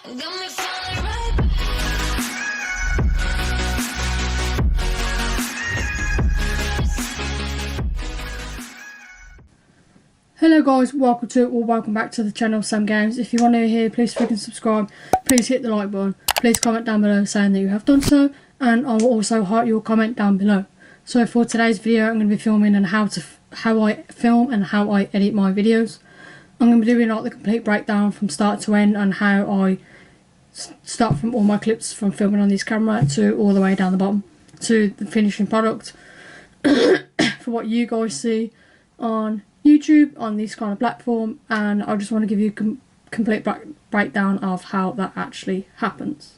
Hello guys, welcome back to the channel Sam Games. If you want to hear, please freaking subscribe, please hit the like button, please comment down below saying that you have done so, and I will also heart your comment down below. So for today's video I'm going to be filming and how I film and how I edit my videos. I'm going to be doing like the complete breakdown from start to end and how I start from all my clips from filming on this camera to all the way down the bottom to the finishing product for what you guys see on YouTube on this kind of platform, and I just want to give you a complete breakdown of how that actually happens.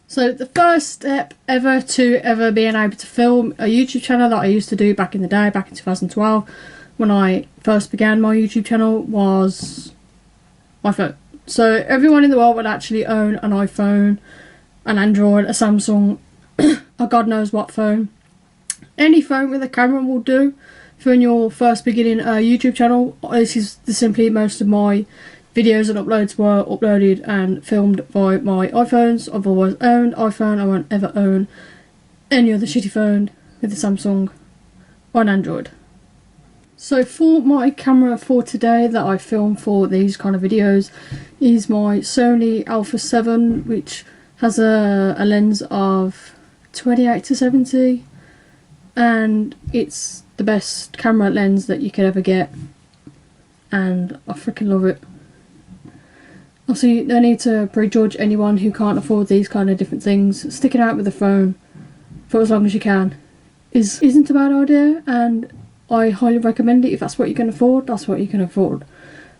So the first step to being able to film a YouTube channel that I used to do back in the day, back in 2012 when I first began my YouTube channel, was my phone. So everyone in the world would actually own an iPhone, an Android, a Samsung, or God knows what phone. Any phone with a camera will do for your first beginning YouTube channel. This is simply most of my videos and uploads were uploaded and filmed by my iPhones. I've always owned iPhone. I won't ever own any other shitty phone with a Samsung or an Android. So for my camera for today that I film for these kind of videos is my Sony Alpha 7, which has a lens of 28-70, and it's the best camera lens that you could ever get, and I freaking love it. Obviously, no need to prejudge anyone who can't afford these kind of different things. Sticking out with the phone for as long as you can isn't a bad idea, and I highly recommend it. If that's what you can afford, that's what you can afford.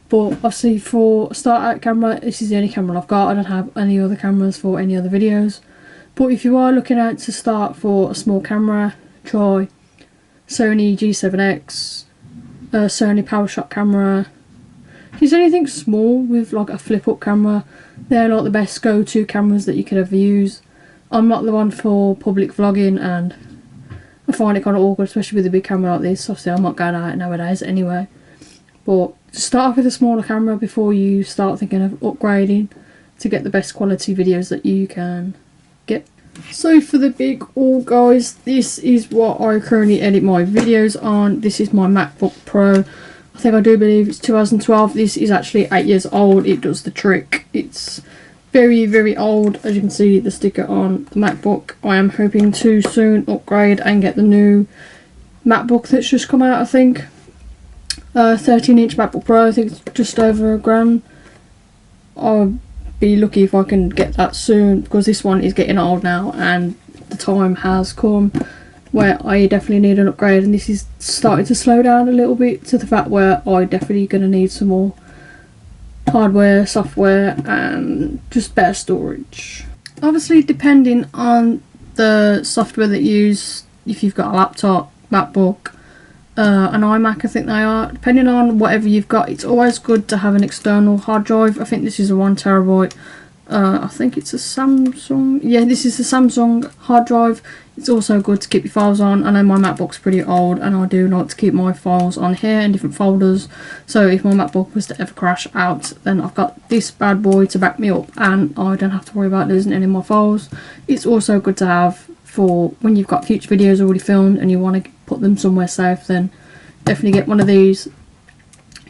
But obviously for a start out camera, this is the only camera I've got. I don't have any other cameras for any other videos. But if you are looking out to start for a small camera, try Sony G7X, Sony PowerShot camera. If there's anything small with like a flip up camera, they're like the best go-to cameras that you could ever use. I'm not the one for public vlogging, and I find it kind of awkward, especially with a big camera like this. Obviously I'm not going out nowadays anyway. But start off with a smaller camera before you start thinking of upgrading to get the best quality videos that you can get. So for the big haul guys, this is what I currently edit my videos on. This is my MacBook Pro. I do believe it's 2012. This is actually 8 years old. It does the trick. It's very, very old. As you can see the sticker on the MacBook. I am hoping to soon upgrade and get the new MacBook that's just come out, I think. 13-inch MacBook Pro, I think it's just over £1,000. I'll be lucky if I can get that soon, because this one is getting old now and the time has come where I definitely need an upgrade, and this is starting to slow down a little bit to the fact where I definitely going to need some more hardware, software, and just better storage. Obviously depending on the software that you use, if you've got a laptop, MacBook, an iMac I think they are, depending on whatever you've got, it's always good to have an external hard drive. I think this is a 1TB, I think it's a Samsung, yeah, this is a Samsung hard drive. It's also good to keep your files on. I know my MacBook's pretty old and I do like to keep my files on here in different folders, so if my MacBook was to ever crash out, then I've got this bad boy to back me up and I don't have to worry about losing any of my files. It's also good to have for when you've got future videos already filmed and you want to put them somewhere safe, then definitely get one of these.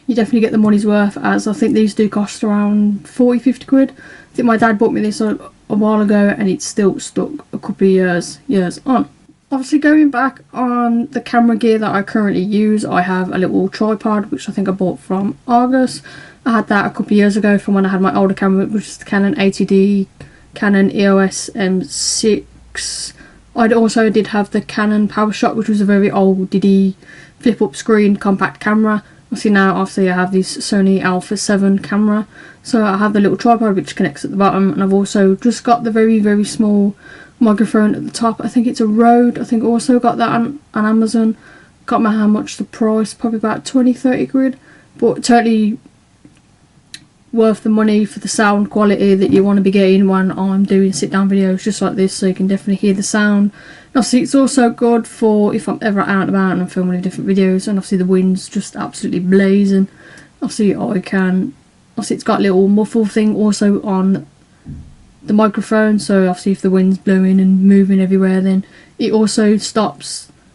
You definitely get the money's worth, as I think these do cost around 40-50 quid. I think my dad bought me this a while ago and it's still stuck a couple of years on. Obviously going back on the camera gear that I currently use, I have a little tripod which I think I bought from Argos. I had that a couple of years ago from when I had my older camera, which is the Canon 80D, Canon EOS M6. I also did have the Canon PowerShot, which was a very old DD flip up screen compact camera. Obviously I have this Sony Alpha 7 camera, so I have the little tripod which connects at the bottom, and I've also just got the very, very small microphone at the top. I think it's a Rode. I think I also got that on Amazon. Got my how much the price, probably about 20-30 quid, but totally worth the money for the sound quality that you want to be getting when I'm doing sit down videos just like this, so you can definitely hear the sound. Obviously it's also good for if I'm ever out and about and I'm filming different videos and obviously the wind's just absolutely blazing. Obviously it's got a little muffle thing also on the microphone, so obviously if the wind's blowing and moving everywhere, then it also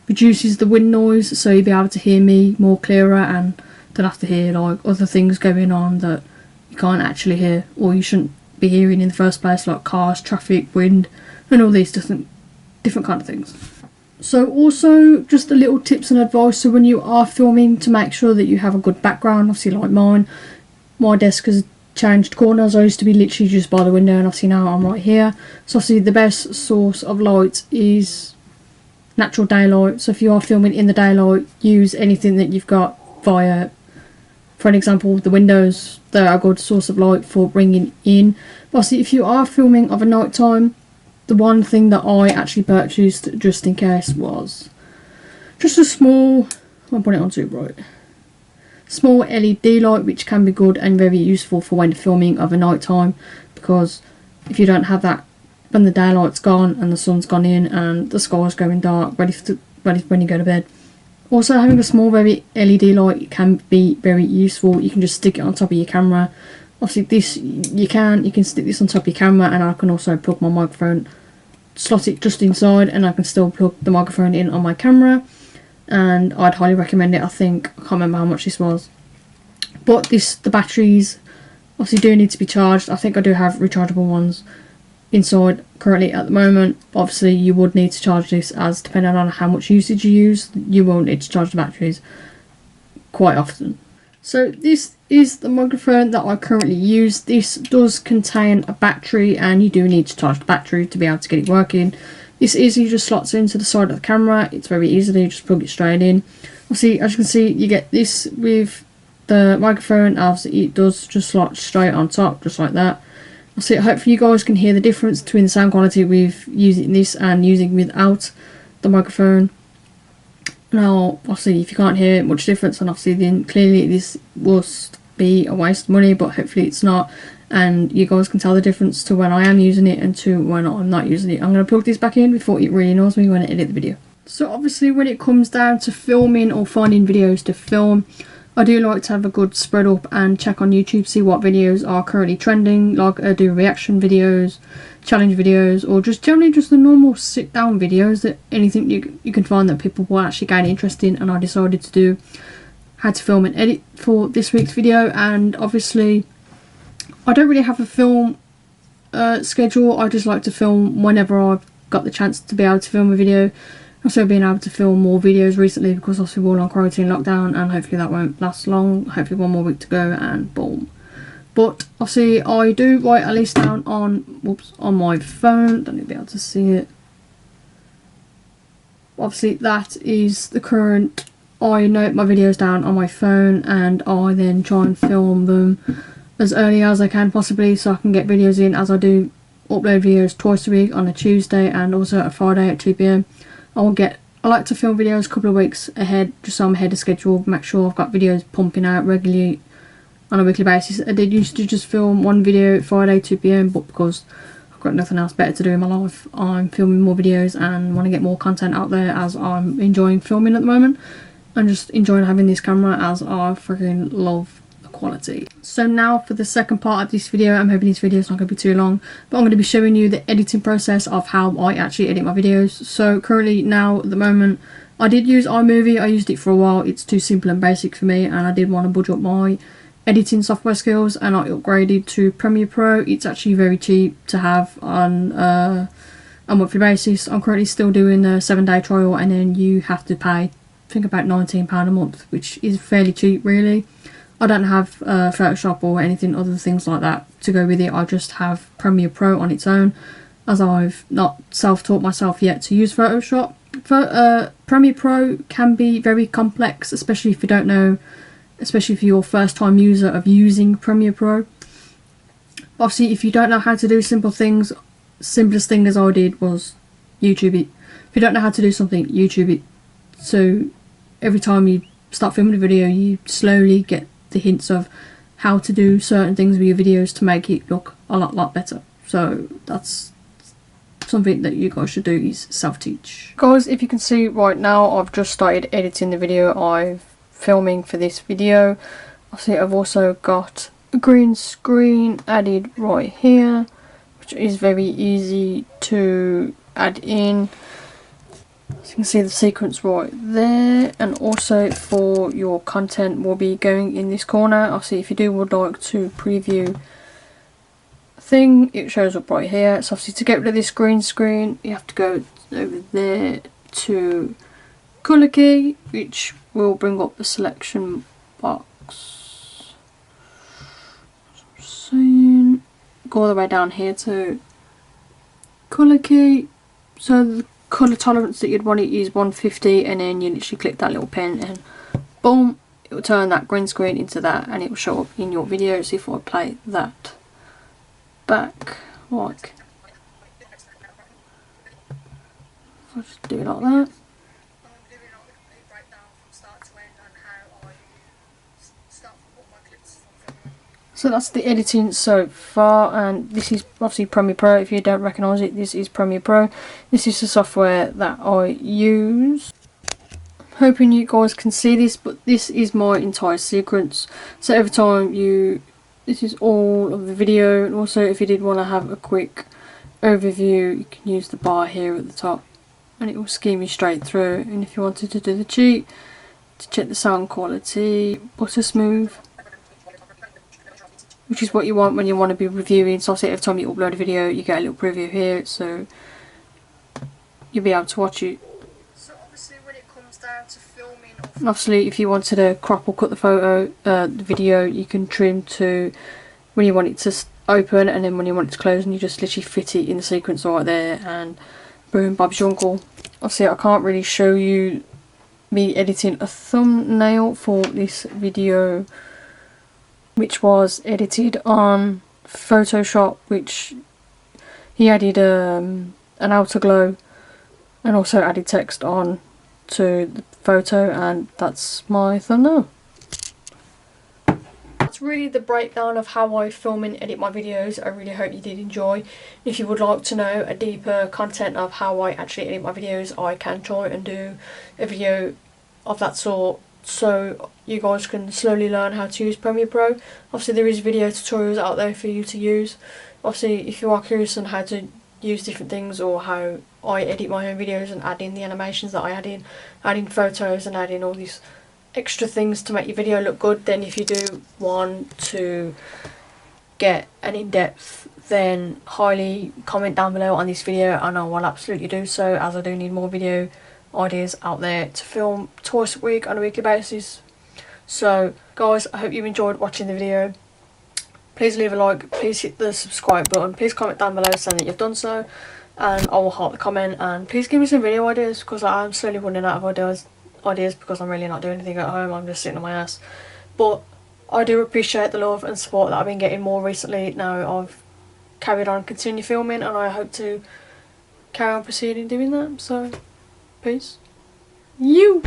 reduces the wind noise, so you'll be able to hear me more clearer and don't have to hear like other things going on that you can't actually hear or you shouldn't be hearing in the first place, like cars, traffic, wind and all these different kind of things. So also just a little tips and advice, so when you are filming, to make sure that you have a good background. Obviously like mine, my desk has changed corners. I used to be literally just by the window and obviously now I'm right here. So obviously the best source of light is natural daylight, so if you are filming in the daylight, use anything that you've got via, for an example, the windows. They're a good source of light for bringing in. But obviously if you are filming of a night time, the one thing that I actually purchased just in case was just a small, I'll put it on too bright, small LED light, which can be good and very useful for when filming of a night time, because if you don't have that when the daylight's gone and the sun's gone in and the sky's going dark, ready when you go to bed. Also, having a small very LED light can be very useful. You can just stick it on top of your camera. Obviously this, you can stick this on top of your camera, and I can also plug my microphone, slot it just inside, and I can still plug the microphone in on my camera, and I'd highly recommend it. I can't remember how much this was, but the batteries obviously do need to be charged. I think I do have rechargeable ones inside currently at the moment. Obviously you would need to charge this, as depending on how much usage you use, you will need to charge the batteries quite often. So this is the microphone that I currently use. This does contain a battery and you do need to charge the battery to be able to get it working. This easily just slots into the side of the camera. It's very easily, just plug it straight in. Obviously, as you can see, you get this with the microphone. Obviously it does just slot straight on top, just like that. So hopefully you guys can hear the difference between the sound quality with using this and using without the microphone. Now obviously if you can't hear much difference, and obviously then clearly this must be a waste of money, but hopefully it's not, and you guys can tell the difference to when I am using it and to when I'm not using it. I'm going to plug this back in before it really annoys me when I edit the video. So obviously when it comes down to filming or finding videos to film, I do like to have a good spread up and check on YouTube, see what videos are currently trending. Like I do reaction videos, challenge videos, or just generally just the normal sit down videos, that anything you can find that people will actually gain interest in. And I decided to do how to film and edit for this week's video. And obviously I don't really have a film schedule. I just like to film whenever I've got the chance to be able to film a video. Also been able to film more videos recently because obviously we're all on quarantine lockdown, and hopefully that won't last long. Hopefully one more week to go and boom. But obviously I do write a list down on my phone. Don't even be able to see it. Obviously that is the current, I note my videos down on my phone and I then try and film them as early as I can possibly, so I can get videos in, as I do upload videos twice a week, on a Tuesday and also a Friday at 2 PM. I like to film videos a couple of weeks ahead, just so I'm ahead of schedule, make sure I've got videos pumping out regularly on a weekly basis. I did used to just film one video Friday 2 PM, but because I've got nothing else better to do in my life, I'm filming more videos and want to get more content out there, as I'm enjoying filming at the moment and just enjoying having this camera, as I freaking love the quality. So now for the second part of this video, I'm hoping this video is not going to be too long, but I'm going to be showing you the editing process of how I actually edit my videos. So currently now at the moment, I did use iMovie. I used it for a while. It's too simple and basic for me, and I did want to budge up my editing software skills, and I upgraded to Premiere Pro. It's actually very cheap to have on a monthly basis. I'm currently still doing the 7-day trial, and then you have to pay, I think, about £19 a month, which is fairly cheap really. I don't have Photoshop or anything other things like that to go with it. I just have Premiere Pro on its own, as I've not self-taught myself yet to use Photoshop. Premiere Pro can be very complex, especially if you don't know, especially if you're a first time user of using Premiere Pro. Obviously if you don't know how to do simple things, simplest thing as I did was YouTube it. If you don't know how to do something, YouTube it. So every time you start filming a video, you slowly get the hints of how to do certain things with your videos to make it look a lot better. So that's something that you guys should do, is self-teach. Guys, if you can see right now, I've just started editing the video I'm filming for this video. I've also got a green screen added right here, which is very easy to add in. As you can see the sequence right there, and also for your content will be going in this corner. Obviously if you would like to preview a thing, it shows up right here. So obviously to get rid of this green screen you have to go over there to colour key, which will bring up the selection box. So go all the way down here to colour key. So the colour tolerance that you'd want it is 150, and then you literally click that little pen and boom, it will turn that green screen into that, and it will show up in your video. So if I play that back, like, I'll just do it like that. So that's the editing so far, and this is obviously Premiere Pro. If you don't recognise it, this is Premiere Pro. This is the software that I use. Hoping you guys can see this, but this is my entire sequence. So every time this is all of the video, and also if you did want to have a quick overview, you can use the bar here at the top and it will skim you straight through. And if you wanted to do the cheat, to check the sound quality, butter smooth, which is what you want when you want to be reviewing. So obviously every time you upload a video you get a little preview here, so you'll be able to watch it. So obviously when it comes down to filming, obviously if you wanted to crop or cut the video, you can trim to when you want it to open, and then when you want it to close, and you just literally fit it in the sequence right there, and boom, Bob's your uncle. Obviously I can't really show you me editing a thumbnail for this video, which was edited on Photoshop, which he added an outer glow and also added text on to the photo, and that's my thumbnail. That's really the breakdown of how I film and edit my videos. I really hope you did enjoy. If you would like to know a deeper content of how I actually edit my videos, I can try and do a video of that sort, so you guys can slowly learn how to use Premiere Pro. Obviously there is video tutorials out there for you to use. Obviously if you are curious on how to use different things, or how I edit my own videos and add in the animations that I add in photos and add in all these extra things to make your video look good, then if you do want to get an in-depth, then highly comment down below on this video and I will absolutely do so, as I do need more video ideas out there to film twice a week on a weekly basis. So guys, I hope you enjoyed watching the video. Please leave a like, please hit the subscribe button, please comment down below saying that you've done so, and I will heart the comment, and please give me some video ideas, because I am slowly running out of ideas because I'm really not doing anything at home. I'm just sitting on my ass. But I do appreciate the love and support that I've been getting more recently. Now I've carried on continue filming, and I hope to carry on proceeding doing that. So peace. You.